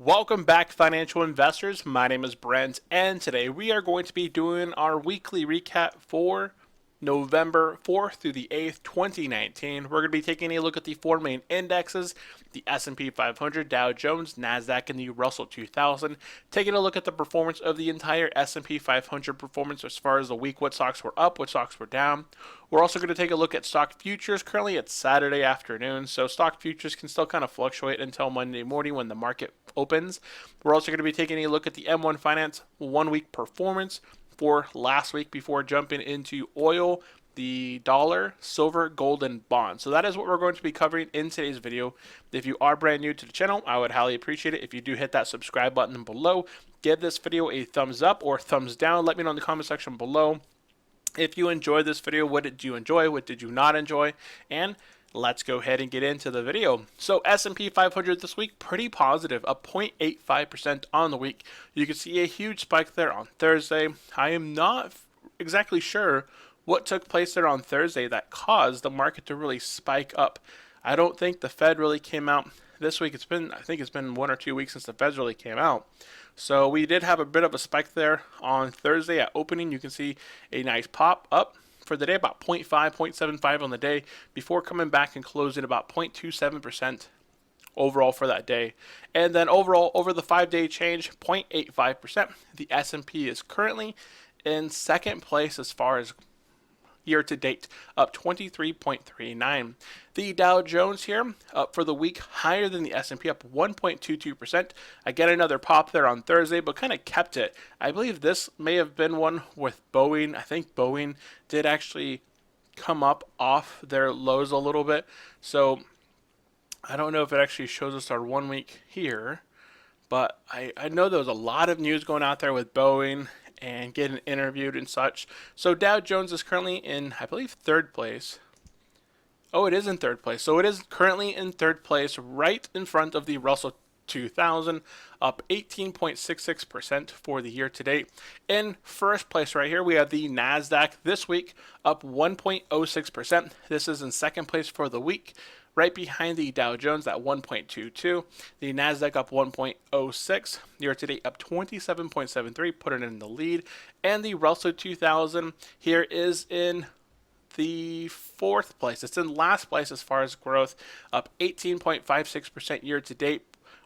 Welcome back, financial investors. My name is Brent, and today we are going to be doing our weekly recap for November 4th through the 8th, 2019. We're going to be taking a look at the four main indexes, the S&P 500, Dow Jones, NASDAQ, and the Russell 2000. Taking a look at the performance of the entire S&P 500 performance as far as the week, what stocks were up, what stocks were down. We're also going to take a look at stock futures. Currently it's Saturday afternoon, so stock futures can still kind of fluctuate until Monday morning when the market opens. We're also going to be taking a look at the M1 Finance 1 week performance for last week before jumping into oil, the dollar, silver, gold, and bonds. So that is what we're going to be covering in today's video. If you are brand new to the channel, I would highly appreciate it if you do hit that subscribe button below. Give this video a thumbs up or thumbs down. Let me know in the comment section below if you enjoyed this video. What did you enjoy? What did you not enjoy? And let's go ahead and get into the video. So S&P 500 this week, pretty positive, up 0.85% on the week. You can see a huge spike there on Thursday. I am not exactly sure what took place there on Thursday that caused the market to really spike up. I don't think the Fed really came out this week. I think it's been 1 or 2 weeks since the Feds really came out. So we did have a bit of a spike there on Thursday at opening. You can see a nice pop up for the day, about 0.5, 0.75 on the day, before coming back and closing about 0.27% overall for that day. And then overall, over the 5-day change, 0.85%. The S&P is currently in second place as far as year to date, up 23.39. The Dow Jones here up for the week, higher than the S&P, up 1.22%. Again, another pop there on Thursday, but kind of kept it. I believe this may have been one with Boeing. I think Boeing did actually come up off their lows a little bit. So I don't know if it actually shows us our 1 week here, but I know there was a lot of news going out there with Boeing and getting interviewed and such. So Dow Jones is currently in, I believe, third place. Oh, it is in third place. So it is currently in third place, right in front of the Russell 2000, up 18.66% for the year to date. In first place right here, we have the NASDAQ this week, up 1.06%. This is in second place for the week, right behind the Dow Jones at 1.22. The NASDAQ up 1.06. Year to date up 27.73, put it in the lead. And the Russell 2000 here is in the fourth place. It's in last place as far as growth, up 18.56% year to date,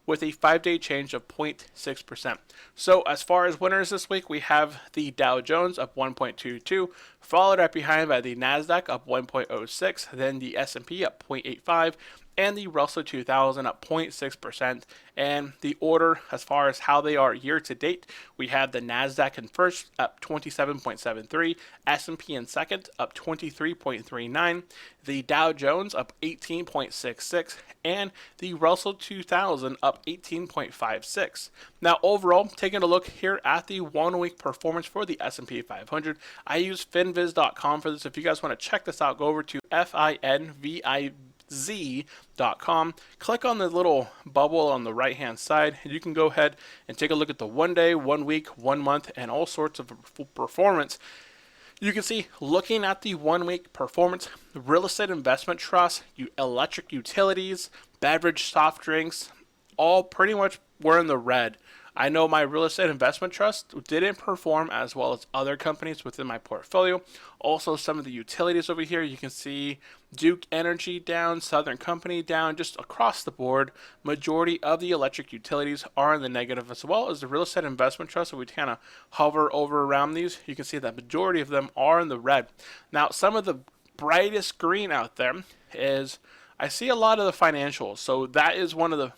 with a 5-day change of 0.6%. So as far as winners this week, we have the Dow Jones up 1.22, followed right behind by the NASDAQ up 1.06, then the S&P up 0.85, and the Russell 2000 up 0.6%. And the order as far as how they are year to date, we have the NASDAQ in first up 27.73, S&P in second up 23.39, the Dow Jones up 18.66, and the Russell 2000 up 18.56. Now overall, taking a look here at the 1 week performance for the S&P 500, I use finviz.com for this. If you guys want to check this out, go over to finviz.com. Click on the little bubble on the right hand side, and you can go ahead and take a look at the 1 day, 1 week, 1 month, and all sorts of performance. You can see, looking at the 1 week performance, real estate investment trusts, electric utilities, beverage, soft drinks, all pretty much were in the red. I know my real estate investment trust didn't perform as well as other companies within my portfolio. Also, some of the utilities over here, you can see Duke Energy down, Southern Company down, just across the board. Majority of the electric utilities are in the negative, as well as the real estate investment trust. So we kind of hover over around these. You can see that majority of them are in the red. Now, some of the brightest green out there is, I see a lot of the financials. So that is one of the,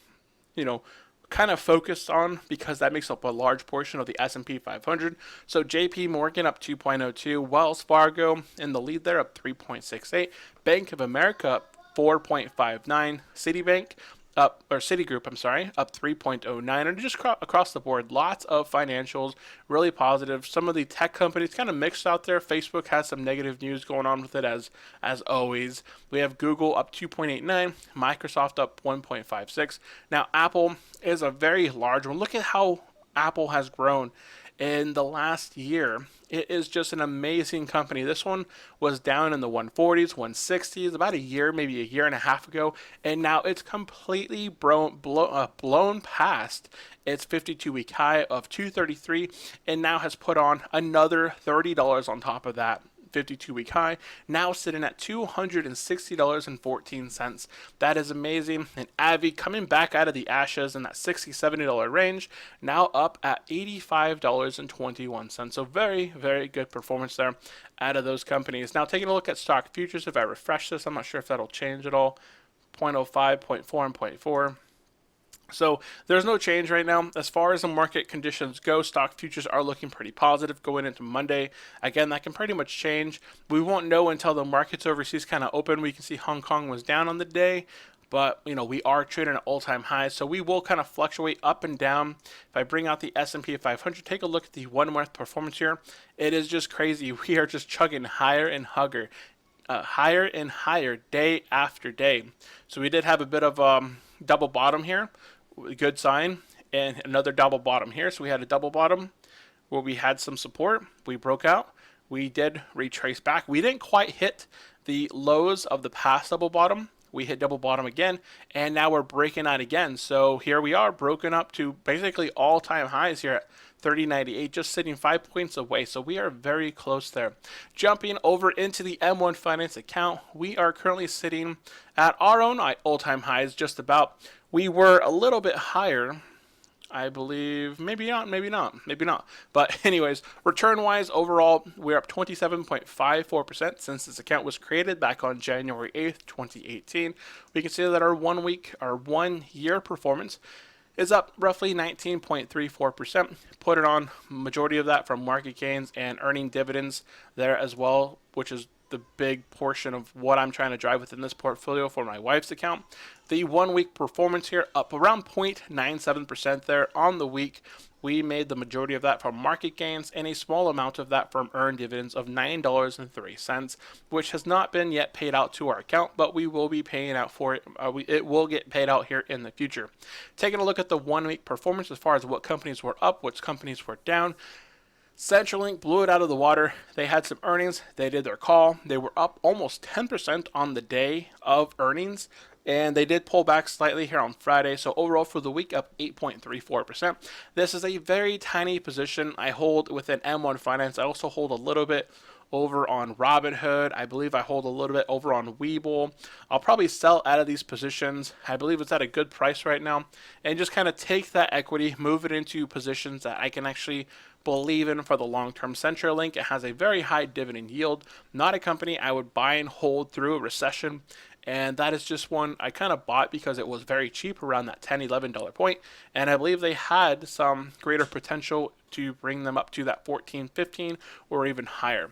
kind of focused on, because that makes up a large portion of the S&P 500. So JP Morgan up 2.02, Wells Fargo in the lead there up 3.68, Bank of America up 4.59, Citibank up, or Citigroup, I'm sorry, up 3.09, and just across the board, lots of financials, really positive. Some of the tech companies kind of mixed out there. Facebook has some negative news going on with it as always. We have Google up 2.89, Microsoft up 1.56. Now Apple is a very large one. Look at how Apple has grown in the last year. It is just an amazing company. This one was down in the 140s, 160s about a year, maybe a year and a half ago, and now it's completely blown past its 52-week high of 233, and now has put on another $30 on top of that 52-week high, now sitting at $260.14. That is amazing. And Avi coming back out of the ashes in that $60, $70 range, now up at $85.21. So very, very good performance there out of those companies. Now taking a look at stock futures, if I refresh this, I'm not sure if that'll change at all. 0.05, 0.4, and zero point 0.4. So there's no change right now. As far as the market conditions go, stock futures are looking pretty positive going into Monday. Again, that can pretty much change. We won't know until the markets overseas kind of open. We can see Hong Kong was down on the day, but we are trading at all-time highs, so we will kind of fluctuate up and down. If I bring out the S&P 500, take a look at the 1 month performance here. It is just crazy. We are just chugging higher and higher day after day. So we did have a bit of double bottom here. Good sign, and another double bottom here. So we had a double bottom where we had some support. We broke out. We did retrace back. We didn't quite hit the lows of the past double bottom. We hit double bottom again, and now we're breaking out again. So here we are, broken up to basically all-time highs here at 30.98, just sitting 5 points away. So we are very close there. Jumping over into the M1 Finance account, we are currently sitting at our own all-time highs, just about. We were a little bit higher, I believe. Maybe not. But anyways, return-wise, overall, we're up 27.54% since this account was created back on January 8th, 2018. We can see that our 1 year performance is up roughly 19.34%. Put it on majority of that from market gains and earning dividends there as well, which is the big portion of what I'm trying to drive within this portfolio for my wife's account. The 1 week performance here up around 0.97% there on the week. We made the majority of that from market gains and a small amount of that from earned dividends of $9.03, which has not been yet paid out to our account, but we will be paying out for it. It will get paid out here in the future. Taking a look at the 1 week performance as far as what companies were up, which companies were down. CenturyLink blew it out of the water. They had some earnings. They did their call. They were up almost 10% on the day of earnings, and they did pull back slightly here on Friday. So overall for the week, up 8.34%. This is a very tiny position I hold within M1 Finance. I also hold a little bit over on Robinhood. I believe I hold a little bit over on Webull. I'll probably sell out of these positions. I believe it's at a good price right now, and just kind of take that equity, move it into positions that I can actually believe in for the long term. CenturyLink, it has a very high dividend yield. Not a company I would buy and hold through a recession. And that is just one I kind of bought because it was very cheap around that $10, $11 point. And I believe they had some greater potential to bring them up to that 14, 15, or even higher.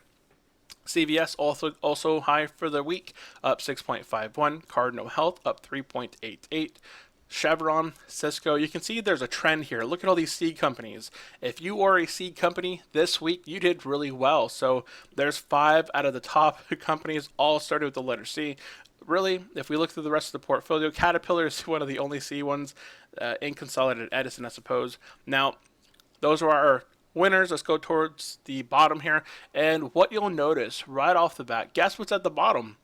CVS also high for the week, up 6.51. Cardinal Health up 3.88. Chevron, Cisco, you can see there's a trend here. Look at all these seed companies. If you are a seed company this week, you did really well. So there's 5 out of the top companies all started with the letter C. Really, if we look through the rest of the portfolio, Caterpillar is one of the only C ones in Consolidated Edison, I suppose. Now, those are our winners. Let's go towards the bottom here. And what you'll notice right off the bat, guess what's at the bottom?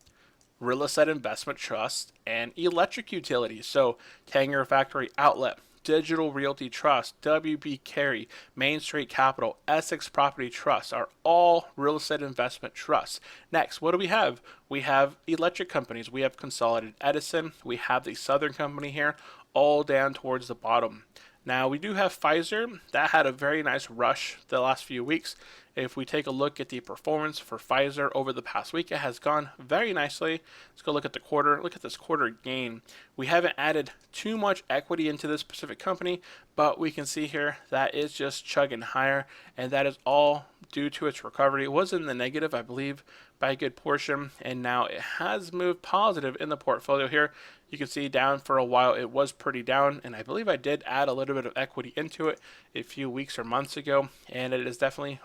Real Estate Investment Trust and electric utilities. So Tanger Factory Outlet, Digital Realty Trust, WB Carey, Main Street Capital, Essex Property Trust are all real estate investment trusts. Next, what do we have? We have electric companies. We have Consolidated Edison. We have the Southern Company here, all down towards the bottom. Now, we do have Pfizer. That had a very nice rush the last few weeks. If we take a look at the performance for Pfizer over the past week, it has gone very nicely. Let's go look at the quarter. Look at this quarter gain. We haven't added too much equity into this specific company, but we can see here that is just chugging higher, and that is all due to its recovery. It was in the negative, I believe, by a good portion, and now it has moved positive in the portfolio here. You can see down for a while it was pretty down, and I believe I did add a little bit of equity into it a few weeks or months ago, and it is definitely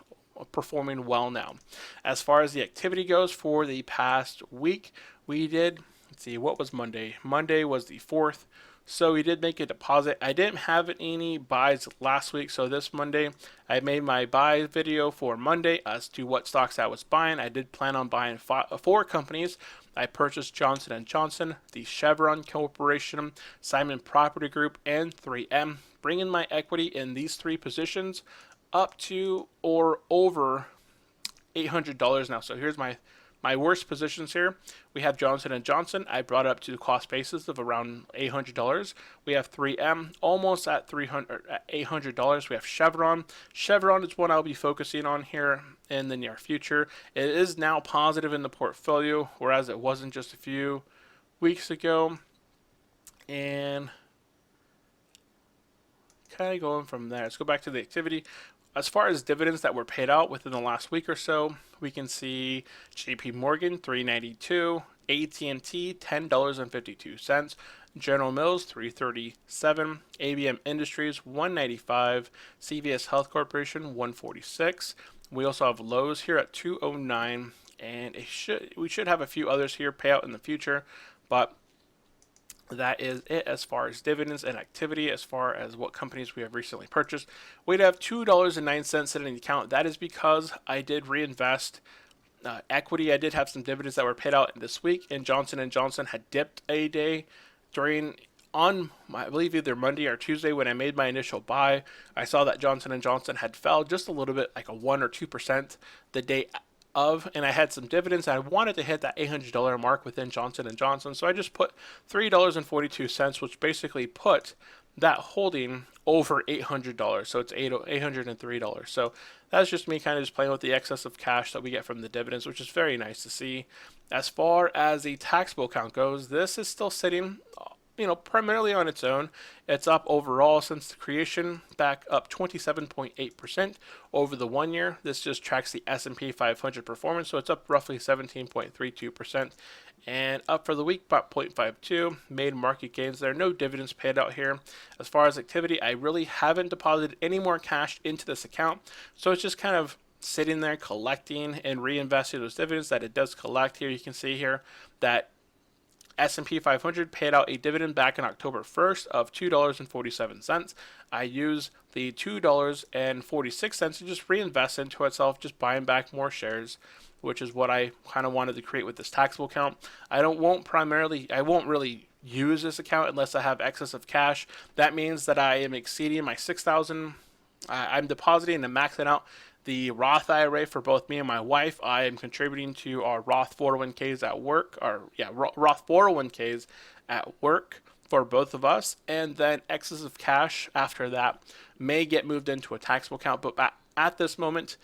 performing well now. As far as the activity goes for the past week, we did let's see, what was Monday? Monday was the 4th. So we did make a deposit. I didn't have any buys last week, so this Monday I made my buy video for Monday as to what stocks I was buying. I did plan on buying four companies. I purchased Johnson & Johnson, the Chevron Corporation, Simon Property Group, and 3M, bringing my equity in these three positions up to or over $800 now. So here's my worst positions here. We have Johnson & Johnson. I brought it up to the cost basis of around $800. We have 3M almost at $800. We have Chevron. Chevron is one I'll be focusing on here in the near future. It is now positive in the portfolio, whereas it wasn't just a few weeks ago. And kind of going from there. Let's go back to the activity. As far as dividends that were paid out within the last week or so, we can see JP Morgan $3.92, AT&T $10.52, General Mills $3.37, ABM Industries $1.95, CVS Health Corporation $1.46. We also have Lowe's here at $2.09, and we should have a few others here pay out in the future, but that is it as far as dividends and activity. As far as what companies we have recently purchased, we'd have $2.09 sitting in the account. That is because I did reinvest equity. I did have some dividends that were paid out this week, and Johnson & Johnson had dipped a day on I believe either Monday or Tuesday when I made my initial buy. I saw that Johnson & Johnson had fell just a little bit, like a 1 or 2% the day and I had some dividends. I wanted to hit that $800 mark within Johnson & Johnson, so I just put $3.42, which basically put that holding over $800. So it's $803. So that's just me kind of just playing with the excess of cash that we get from the dividends, which is very nice to see. As far as the taxable account goes, this is still sitting primarily on its own. It's up overall since the creation, back up 27.8% over the 1 year. This just tracks the S&P 500 performance, so it's up roughly 17.32%. And up for the week, about 0.52. Made market gains there. No dividends paid out here. As far as activity, I really haven't deposited any more cash into this account, so it's just kind of sitting there collecting and reinvesting those dividends that it does collect. Here you can see here that S&P 500 paid out a dividend back on October 1st of $2.47. I use the $2.46 to just reinvest into itself, just buying back more shares, which is what I kind of wanted to create with this taxable account. I won't really use this account unless I have excess of cash. That means that I am exceeding my $6,000. I'm depositing and maxing out the Roth IRA for both me and my wife. I am contributing to our Roth 401ks at work, Roth 401ks at work for both of us, and then excess of cash after that may get moved into a taxable account, but at this moment,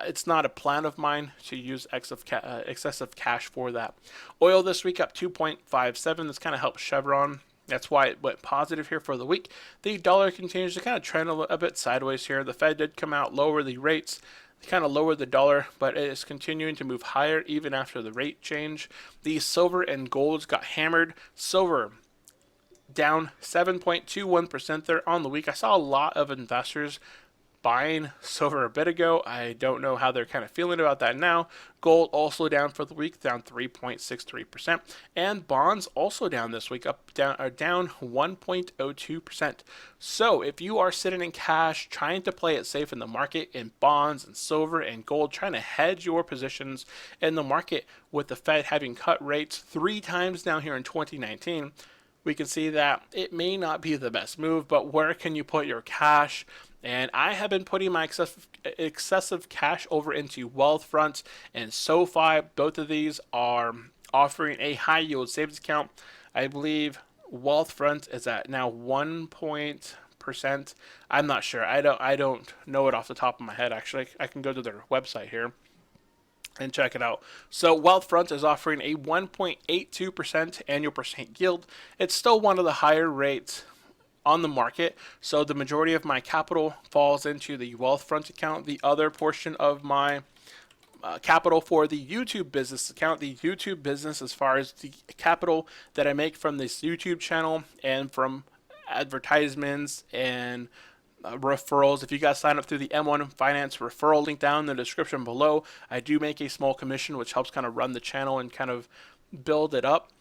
it's not a plan of mine to use excessive cash for that. Oil this week up 2.57. This kind of helps Chevron. That's why it went positive here for the week. The dollar continues to kind of trend a bit sideways here. The Fed did come out, lower the rates. They kind of lowered the dollar, but it is continuing to move higher even after the rate change. The silver and golds got hammered. Silver down 7.21% there on the week. I saw a lot of investors buying silver a bit ago. I don't know how they're kind of feeling about that now. Gold also down for the week, down 3.63%, and bonds also down this week, down 1.02%. So if you are sitting in cash, trying to play it safe in the market in bonds and silver and gold, trying to hedge your positions in the market with the Fed having cut rates 3 times now here in 2019, we can see that it may not be the best move, but where can you put your cash? And I have been putting my excessive cash over into Wealthfront and SoFi. Both of these are offering a high yield savings account. I believe Wealthfront is at now 1%. I'm not sure. I don't know it off the top of my head. Actually, I can go to their website here and check it out. So Wealthfront is offering a 1.82% annual percent yield. It's still one of the higher rates on the market, so the majority of my capital falls into the Wealthfront account. The other portion of my capital for the YouTube business account, the YouTube business, as far as the capital that I make from this YouTube channel and from advertisements and referrals. If you guys sign up through the M1 Finance referral link down in the description below, I do make a small commission, which helps kind of run the channel and kind of build it up.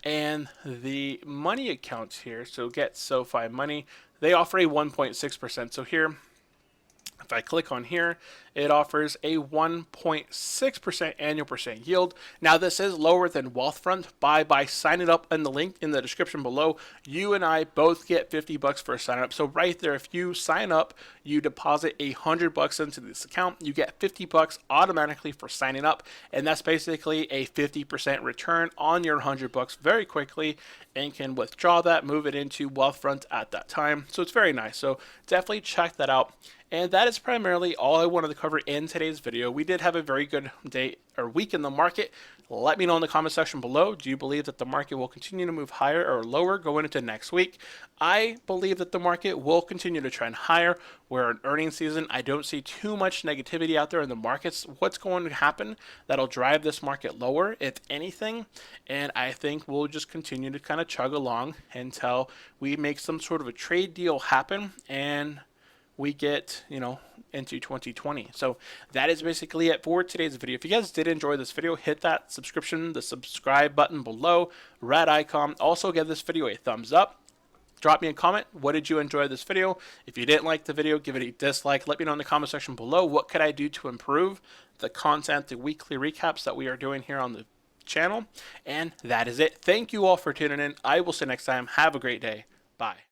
And the money accounts here, so get SoFi Money, they offer a 1.6%. So here, if I click on here, it offers a 1.6% annual percent yield. Now, this is lower than Wealthfront. By signing up in the link in the description below, you and I both get $50 for a sign up. So right there, if you sign up, you deposit $100 into this account, you get $50 automatically for signing up, and that's basically a 50% return on your $100 very quickly, and can withdraw that, move it into Wealthfront at that time. So it's very nice. So definitely check that out. And that is primarily all I wanted to cover in today's video. We did have a very good day or week in the market. Let me know in the comment section below. Do you believe that the market will continue to move higher or lower going into next week? I believe that the market will continue to trend higher. We're in earnings season. I don't see too much negativity out there in the markets. What's going to happen that'll drive this market lower, if anything? And I think we'll just continue to kind of chug along until we make some sort of a trade deal happen and we get, into 2020. So that is basically it for today's video. If you guys did enjoy this video, hit that the subscribe button below, red icon. Also give this video a thumbs up. Drop me a comment. What did you enjoy this video? If you didn't like the video, give it a dislike. Let me know in the comment section below. What could I do to improve the content, the weekly recaps that we are doing here on the channel? And that is it. Thank you all for tuning in. I will see you next time. Have a great day. Bye.